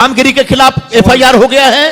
रामगिरी के खिलाफ एफआईआर हो गया है,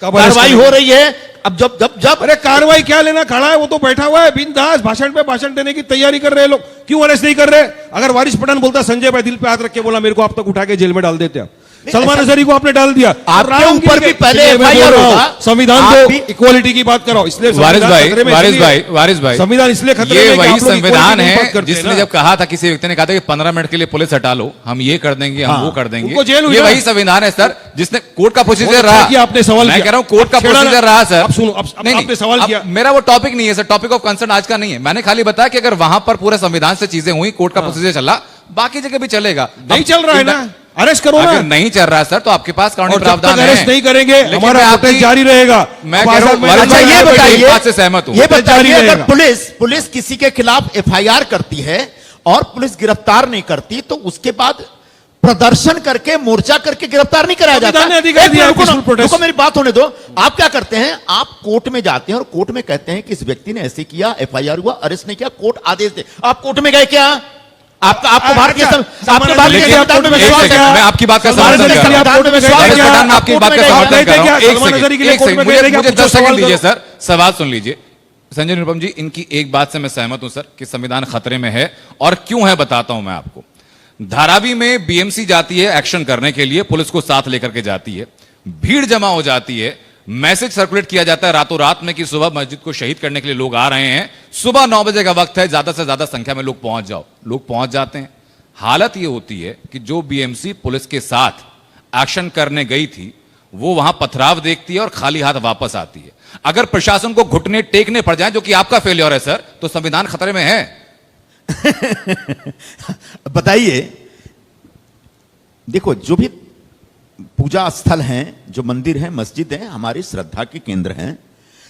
कार्रवाई हो रही है। अब जब जब जब अरे कार्रवाई क्या लेना, खड़ा है वो तो बैठा हुआ है बिंदास, भाषण पे भाषण देने की तैयारी कर रहे हैं लोग। क्यों अरेस्ट नहीं कर रहे? अगर वारिस पठान बोलता, संजय भाई दिल पे हाथ रख के बोला मेरे को अब तक उठा के जेल में डाल देते आप। सलमान अजहरी को आपने डाल दिया, आपके ऊपर भी पहले एफआईआर होगा। संविधान को इक्वालिटी की बात कराओ, इसलिए वारिस भाई संविधान इसलिए खतरे में, ये वही संविधान है जिसने जब कहा था, किसी व्यक्ति ने कहा था कि 15 मिनट के लिए पुलिस हटा लो, हम ये कर देंगे, हम वो कर देंगे। ये वही संविधान है सर, जिसने कोर्ट का प्रोसीजर रहा। आपने सवाल, मैं कह रहा हूं कोर्ट का प्रोसीजर रहा सर। अब सुनो, आपने सवाल किया, मेरा वो टॉपिक नहीं है सर, टॉपिक ऑफ कंसर्न आज का नहीं है। मैंने खाली बताया कि अगर वहां पर पूरे संविधान से चीजें हुई, कोर्ट का प्रोसीजर चला, बाकी जगह भी चलेगा। नहीं चल रहा है ना, अरेस्ट करो ना। अगर नहीं चल रहा है सर तो आपके पास कानूनी प्रावधान है। अरेस्ट नहीं करेंगे, हमारा प्रोटेस्ट जारी रहेगा। मैं कह रहा हूं, अच्छा ये बताइए, बात से सहमत हूं। ये बताइए, अगर पुलिस किसी के खिलाफ एफआईआर करती है और पुलिस गिरफ्तार नहीं करती, तो उसके बाद प्रदर्शन करके, मोर्चा करके गिरफ्तार नहीं कराया जाता। रुको, मेरी बात होने दो। आप क्या करते हैं, आप कोर्ट में जाते हैं और कोर्ट में कहते हैं कि इस व्यक्ति ने ऐसे किया, एफआईआर हुआ, अरेस्ट नहीं किया, कोर्ट आदेश दे। आप कोर्ट में गए क्या? आपको भारतीय संविधान में विश्वास है? मैं आपकी बात का समर्थन कर रहा हूं, मैं आपकी बात का समर्थन कर रहा हूं। मुझे 10 सेकंड दीजिए सर, सवाल सुन लीजिए। संजय निरुपम जी, इनकी एक बात से मैं सहमत हूं सर कि संविधान खतरे में है, और क्यों है बताता हूं मैं आपको। धारावी में बीएमसी जाती है एक्शन करने के लिए, पुलिस को साथ लेकर के जाती है, भीड़ जमा हो जाती है, मैसेज सर्कुलेट किया जाता है रातों रात में कि सुबह मस्जिद को शहीद करने के लिए लोग आ रहे हैं, सुबह 9 बजे का वक्त है, ज्यादा से ज्यादा संख्या में लोग पहुंच जाओ। लोग पहुंच जाते हैं। हालत यह होती है कि जो बीएमसी पुलिस के साथ एक्शन करने गई थी, वो वहां पथराव देखती है और खाली हाथ वापस आती है। अगर प्रशासन को घुटने टेकने पड़ जाए, जो कि आपका फेलियर है सर, तो संविधान खतरे में है। बताइए, देखो, जो भी पूजा स्थल हैं, जो मंदिर हैं, मस्जिद हैं, हमारी श्रद्धा के केंद्र हैं,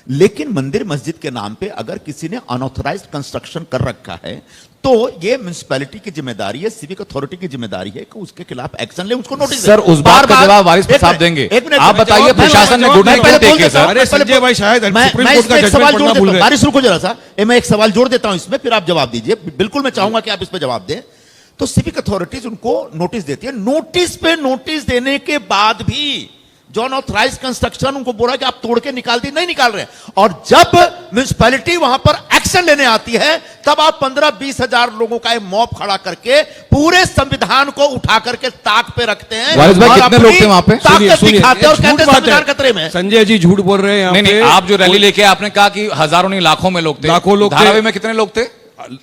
लेकिन मंदिर मस्जिद के नाम पे अगर किसी ने अनऑथराइज्ड कंस्ट्रक्शन कर रखा है, तो ये म्युनिसिपैलिटी की जिम्मेदारी है, सिविक अथॉरिटी की जिम्मेदारी है कि उसके खिलाफ एक्शन ले, उसको नोटिस। सर, उस बात का जवाब वारिस साहब देंगे। आप बताइए, प्रशासन ने घुटने क्यों टेके सर? अरे संजय भाई, शायद सुप्रीम कोर्ट का जजमेंट पढ़ना भूल गए। बारिश रुको जरा सा, मैं एक सवाल जोड़ देता हूं इसमें, फिर आप जवाब दीजिए। बिल्कुल, मैं चाहूंगा कि आप इस पर जवाब दें। तो सिविक अथॉरिटीज उनको नोटिस देती है, नोटिस पे नोटिस देने के बाद भी जो अनऑथराइज्ड कंस्ट्रक्शन, उनको बोला कि आप तोड़ के निकाल दी, नहीं निकाल रहे। और जब म्युनिसिपैलिटी वहां पर एक्शन लेने आती है, तब आप 15-20 हजार लोगों का एक मॉब खड़ा करके पूरे संविधान को उठा करके ताक पे रखते हैं। वारिस भाई, कितने लोग थे वहां पे? दिखाते और कहते संविधान खतरे में। संजय जी झूठ बोल रहे हैं। नहीं, आप जो रैली लेके आपने कहा कि हजारों नहीं लाखों में लोग थे। लाखों लोग। धारावी में कितने लोग थे?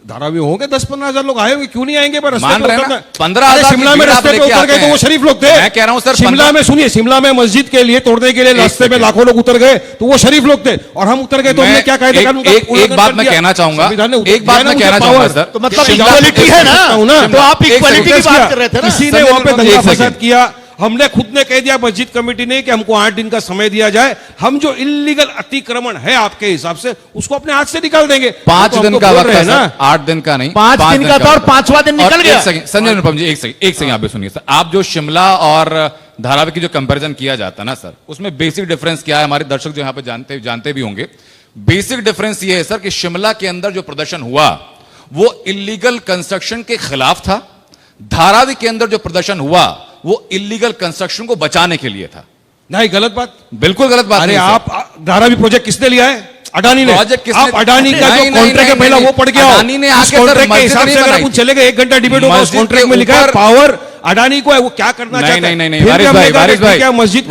धारावी होंगे 10-15 हजार लोग आए होंगे, क्यों नहीं आएंगे? पर मान रहे हैं 15,000 शिमला में रास्ते पे उतर गए तो वो शरीफ लोग थे। मैं कह रहा हूं सर, शिमला में, सुनिए, शिमला में मस्जिद के लिए तोड़ने के लिए रास्ते में लाखों लोग उतर गए, तो वो शरीफ लोग थे। और हम उतर गए तो हमने क्या कहा? एक बात मैं कहना चाहूंगा, एक बात मैं कहना चाहूंगा सर, तो मतलब इक्वालिटी है ना, तो आप इक्वालिटी की बात कर रहे थे ना। किसी ने वहां पे दंगा फसाद किया, हमने खुद ने कह दिया मस्जिद कमेटी ने कि हमको 8 दिन का समय दिया जाए, हम जो इल्लीगल अतिक्रमण है आपके हिसाब से उसको अपने हाथ से निकाल देंगे। 5 दिन का वक्त है ना, 8 दिन का नहीं, 5 दिन का था और 5वां दिन निकल गया। संजय निरुपम जी, एक सेकंड आप भी सुनिए सर। आप जो शिमला और धारावी की जो कंपैरिजन किया जाता है ना सर, उसमें बेसिक डिफरेंस क्या है? हमारे दर्शक जो यहाँ पे जानते भी होंगे। बेसिक डिफरेंस ये है सर कि शिमला के अंदर जो प्रदर्शन हुआ वो इल्लीगल कंस्ट्रक्शन के खिलाफ था, धारावी के अंदर जो प्रदर्शन हुआ वो इल्लीगल कंस्ट्रक्शन को बचाने के लिए था। नहीं, गलत बात, बिल्कुल गलत बात। अरे आप, धारावी प्रोजेक्ट किसने लिया है? अडानी ने। प्रोजेक्ट किसने? आप अडानी का जो कॉन्ट्रैक्ट है पहला वो पढ़ के आओ। अडानी ने आके कॉन्ट्रैक्ट के हिसाब से अगर कुछ चलेगा, 1 घंटा डिबेट होगा, उस कॉन्ट्रैक्ट में लिखा है पावर अडानी को है, वो क्या करना चाहता है। नहीं, वारिस भाई, क्या मस्जिद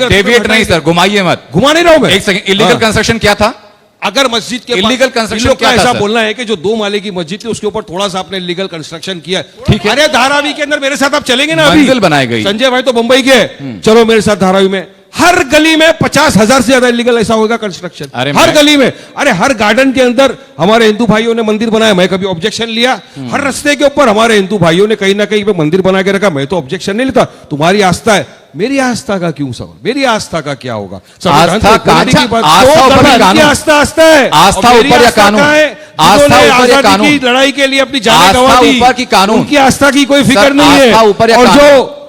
डेविएट नहीं सर, घुमाइए मत। घुमा नहीं रहा हूं मैं। एक सेकंड, इल्लीगल कंस्ट्रक्शन क्या था? अगर मस्जिद के इलीगल कंस्ट्रक्शन क्या ऐसा बोलना है कि जो 2 माले की मस्जिद थी उसके ऊपर थोड़ा सा आपने इलीगल कंस्ट्रक्शन किया, ठीक है। अरे धारावी के अंदर मेरे साथ आप चलेंगे ना? अभी बनाई गई। संजय भाई तो मुंबई के, चलो मेरे साथ धारावी में। हर गली में 50,000 से ज्यादा इलीगल ऐसा होगा कंस्ट्रक्शन, हर गली में। अरे हर गार्डन के अंदर हमारे हिंदू भाइयों ने मंदिर बनाया, मैं कभी ऑब्जेक्शन लिया? हर रास्ते के ऊपर हमारे हिंदू भाइयों ने कहीं ना कहीं पे मंदिर बना के रखा, मैं तो ऑब्जेक्शन नहीं लेता। तुम्हारी आस्था है, मेरी आस्था का क्यों सवाल? मेरी आस्था का क्या होगा? आस्था ऊपर या कानून? की लड़ाई के लिए अपनी जान गंवा दी, उनकी आस्था की कोई फिक्र नहीं है।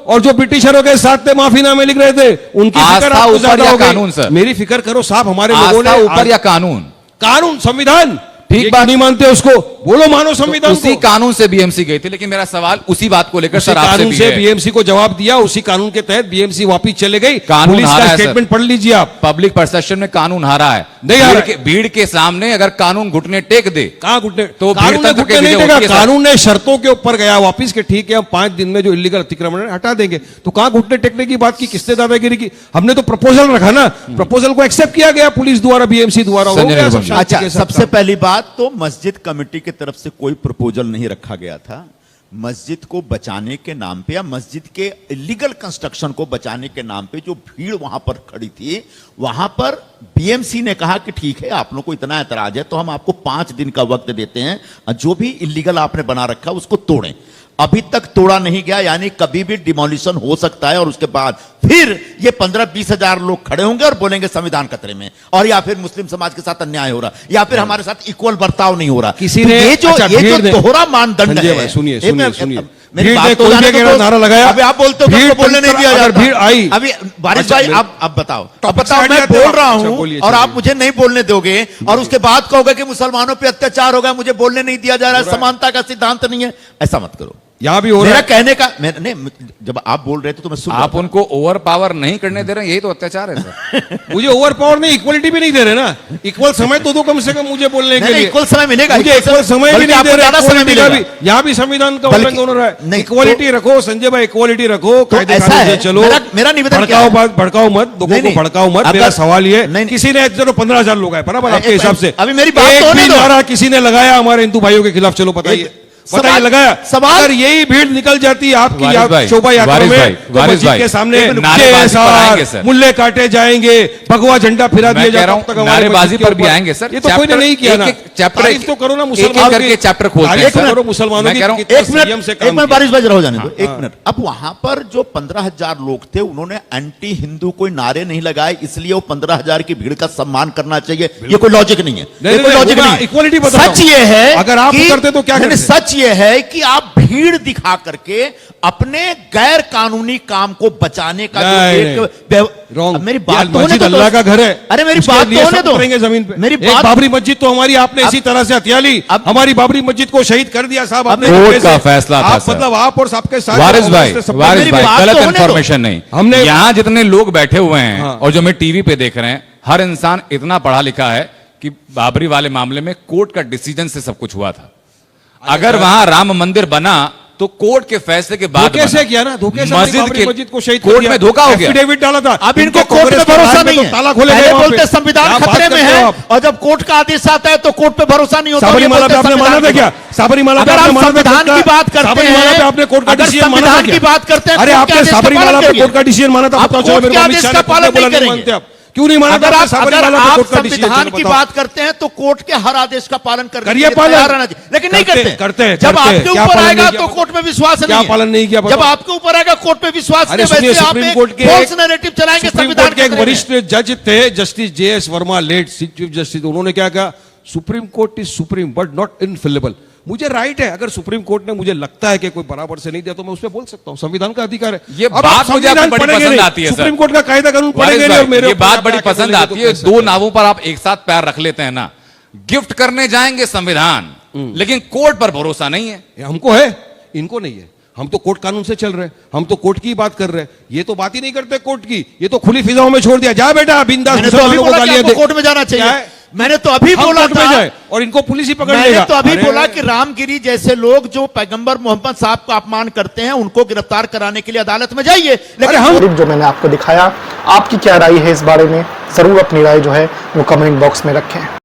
और जो ब्रिटिशरों के साथ थे, माफीनामे लिख रहे थे, उनकी फिक्र आपको ज्यादा हो गई। मेरी फिक्र करो साहब, हमारे लोगों ने ऊपर या कानून? कानून, संविधान। ठीक ये बात, क्यों नहीं मानते उसको? बोलो मानो संविधान उसी को। कानून से बीएमसी गई थी, लेकिन मेरा सवाल उसी बात को लेकर उसी सर आपसे कानून भी से है। बीएमसी को जवाब दिया, उसी कानून के तहत बीएमसी वापिस चले गई। कानून पुलिस हारा का है सर। स्टेटमेंट पढ़ लीजिए आप। पब्लिक परसेप्शन में कानून हारा है, नहीं हारा है। भीड़ के सामने अगर कानून घुटने टेक दे, कहां घुटने? तो कानून भीड़ ने तंत्र घुटने के नहीं विजय देगा, होती है सर। कानून ने शर्तों के ऊपर गया वापिस के ठीक है हम 5 दिन में जो इलीगल अतिक्रमण है हटा देंगे। तो कहां घुटने टेकने की बात की, किसने दादागिरी की? हमने तो प्रपोजल रखा ना, प्रपोजल को एक्सेप्ट किया गया पुलिस द्वारा, बीएमसी द्वारा। हो संजय गया सब निरुपम जी। शांति अच्छा, के साथ सबसे काम। पहली बात तो मस्जिद कमेटी की तरफ से कोई प्रपोजल नहीं रखा गया था। मस्जिद को बचाने के नाम पे या मस्जिद के इलीगल कंस्ट्रक्शन को बचाने के नाम पे जो भीड़ वहां पर खड़ी थी, वहां पर बीएमसी ने कहा कि ठीक है आप लोगों को इतना एतराज है तो हम आपको 5 दिन का वक्त देते हैं, जो भी इलीगल आपने बना रखा उसको तोड़ें। अभी तक तोड़ा नहीं गया, यानी कभी भी डिमोलिशन हो सकता है और उसके बाद फिर ये 15-20 हजार लोग खड़े होंगे और बोलेंगे संविधान खतरे में, और या फिर मुस्लिम समाज के साथ अन्याय हो रहा, या फिर हमारे साथ इक्वल बर्ताव नहीं हो रहा। किसी तो ने ये जो दोहरा मानदंड संजय है। भाई, सुनिए एक मिनट, सुनिए, मेरी भीड़ बात ने तो कोई जाने जगह दो। नारा लगाया। अभी आप बोलते हो कि भीड़ उसको बोलने नहीं दिया अगर जाता। भीड़ आई, अभी बारिश अच्छा, भाई मैं- आप बताओ, अब टॉपिक बताओ, से मैं हट जाते बोल हो। रहा अच्छा, हूं बोलिए, और चलिए। आप मुझे नहीं बोलने दोगे और उसके बाद कहोगे कि मुसलमानों पे अत्याचार होगा, मुझे बोलने नहीं दिया जा रहा है, समानता का सिद्धांत नहीं है। ऐसा मत करो। यहां भी हो रहा मेरा है। कहने का नहीं, जब आप बोल रहे थे तो मैं सुन रहा आप था। उनको ओवर पावर नहीं करने दे रहे हैं, यही तो अत्याचार है सर। मुझे ओवर पावर नहीं, इक्वलिटी भी नहीं दे रहे ना। इक्वल समय तो दो कम से कम मुझे बोलने के लिए। इक्वल समय मिलेगा, मुझे इक्वल समय भी बल्कि नहीं आपको दे रहे, ज्यादा समय equality का मिलेगा। भी। यहाँ भी संविधान का बल्कि- उल्लंघन हो रहा है। नहीं, इक्वालिटी रखो संजय भाई, इक्वालिटी रखो, कायदे ऐसा कानून से है, चलो। मेरा निवेदन क्या है? भड़काओ मत, लोगों नहीं, को नहीं। भड़काओ मत। अगर- मेरा सवाल ये, नहीं, किसी ने चलो 15,000 लोग आए बराबर आपके एक- हिसाब से, अभी मेरी बात एक तो होने भी दो। नारा किसी ने लगाया हमारे हिंदू भाइयों के खिलाफ? चलो बताइए, बताइए लगाया? सवाल- अगर यही भीड़ निकल जाती है आपकी वारिस भाई, शोभा यात्रा वारिस में, भाई, तो वारिस मस्जिद भाई, के सामने एक मिनट, नारेबाजी पर आएंगे सर। मुल्ले काटे जाएंगे, भगवा झंडा फिरा दिया मैं कह जाता रहा है, तब तक हूं हमारे नारेबाजी मस्जिद के पर भी ऊपर- आएंगे सर। ये तो कोई ने नहीं किया ना। चैप्टर तारीफ तो करो ना एक मुसलमानों करके की। चैप्टर खोलते हैं तारीफ सर। करो मुसलमानों मैं की कह रहा हूं, कितना एक मिनट, संयम से एक काम मिनट किया। बारिश भाई जरा हो जाने दो, एक मिनट। अब वहां पर जो 15,000 लोग थे उन्होंने एंटी हिंदू कोई नारे नहीं लगाए, इसलिए वो 15,000 की भीड़ का सम्मान करना चाहिए, ये कोई लॉजिक नहीं है। नहीं, ये कोई नहीं, लॉजिक होगा, नहीं है। equality बता रहा सच हूं। ये है, अगर आप कि- करते तो क्या नहीं, करते? सच ये है कि आप भीड़ दिखा करके अपने गैर कानूनी काम को बचाने का नहीं, जो Wrong। अब मेरी ये बात तो होने मस्जिद दो अल्लाह दोस्त। का घर है। अरे मेरी उसके बात लिए तो होने सब दो करेंगे जमीन पे। मेरी एक बात बाबरी मस्जिद तो हमारी आपने इसी तरह से हथिया ली। अब- हमारी बाबरी मस्जिद को शहीद कर दिया साहब आपने। कोर्ट धक्के से। का फैसला था, आप सर। मतलब आप और सबके साथ वारिस भाई, वारिस मेरी भाई, बात तो गलत होने दो। इंफॉर्मेशन नहीं। हमने- यहाँ जितने लोग बैठे हुए हैं हाँ। और जो मैं टीवी पे देख रहे हैं, हर इंसान इतना पढ़ा लिखा है कि बाबरी वाले मामले में कोर्ट का डिसीजन से सब कुछ हुआ था। अगर वहां राम मंदिर बना तो कोर्ट के फैसले के बाद धोखे से बना। किया ना, धोखे से मस्जिद बाबरी के मस्जिद को शहीद कोर्ट कर दिया। में धोखा हो गया। एफिडेविट डाला था। अब इनको इनके कोर्ट पे कांग्रेस के भरोसा बाहर में नहीं तो ताला है। खोले पहले गए वहां बोलते पे। संविधान क्या बात खतरे में करते हो है, आप? और जब कोर्ट का आदेश आता है तो कोर्ट पे भरोसा नहीं होता। साबरीमाला पे आपने माना था क्या? साबरीमाला पे अगर आपने आप माना था संविधान कोर्ट की का? बात करते साबरीमाला हैं, पे आपने कोर्ट का अगर डिसीजन माना था संविधान क्या? की बात करते हैं, अरे कोर्ट के आपने आदेश का साबरीमाला पालन पे करिए। कोर्ट का डिसीजन माना था, आप बताओ चलो कोर्ट मेरे के को, अमित आदेश शाह का ने पालन खुद बोला नहीं नहीं करेंगे। मानते आप? क्यों नहीं माना था अगर आपने आप साबरीमाला पे कोर्ट का डिसीजन? संविधान चलो की बताओ। बात करते हैं तो कोर्ट के हर आदेश का पालन करने करिए के लिए पालन। तैयार रहना चाहिए, लेकिन नहीं करते करते हैं, जब करते हैं। आपके क्या ऊपर पालन आएगा नहीं किया? तो कोर्ट में विश्वास नहीं क्या है। पालन नहीं किया जब बताओ? आपके ऊपर आएगा कोर्ट पे विश्वास अरे नहीं, सुनिए, वैसे आप सुप्रीम एक कोर्ट के false narrative चलाएंगे सुप्रीम संविधान कोर्ट के एक खतरे में। वरिष्ठ जज थे justice JS Verma, late chief justice, उन्होंने क्या कहा? Supreme court is supreme but not infallible. मुझे राइट है, अगर सुप्रीम कोर्ट ने मुझे लगता है कि कोई बराबर से नहीं दिया तो मैं उस पर बोल सकता हूं, संविधान का अधिकार है। ये अब आप बात मुझे संविधान आपकी बड़ी पढ़ेंगे पसंद नहीं, आती है सर। सुप्रीम कोर्ट का कायदा कानून वारिस पढ़ेंगे नहीं भाई, और मेरे ये ऊपर बात आप बड़ी आके पसंद बोलेंगे आती तो है। कैसे दो चलेगा? नावों पर आप एक साथ पैर रख लेते हैं ना। गिफ्ट करने जाएंगे संविधान, लेकिन कोर्ट पर भरोसा नहीं है। ये हमको है, इनको नहीं है। हम तो कोर्ट कानून से चल रहे हैं, हम तो कोर्ट की बात कर रहे हैं। ये तो बात ही नहीं करते कोर्ट की, ये तो खुली फिजाओं में छोड़ दिया। जा बेटा बिंदास मैंने तो अभी मुसलमानों को बोला कि गालियां आपको दे। कोर्ट में जाना क्या चाहिए। है? मैंने तो अभी हम बोला कोर्ट में था, जाए और इनको पुलिस ही पकड़ मैंने लेगा। तो अभी अरे, बोला कि रामगिरी जैसे लोग जो पैगंबर मोहम्मद साहब का अपमान करते हैं उनको गिरफ्तार कराने के लिए अदालत में जाइए, अरे लेकिन हम जो मैंने आपको दिखाया, आपकी क्या राय है इस बारे में? जरूर अपनी राय जो है वो कमेंट बॉक्स में रखें।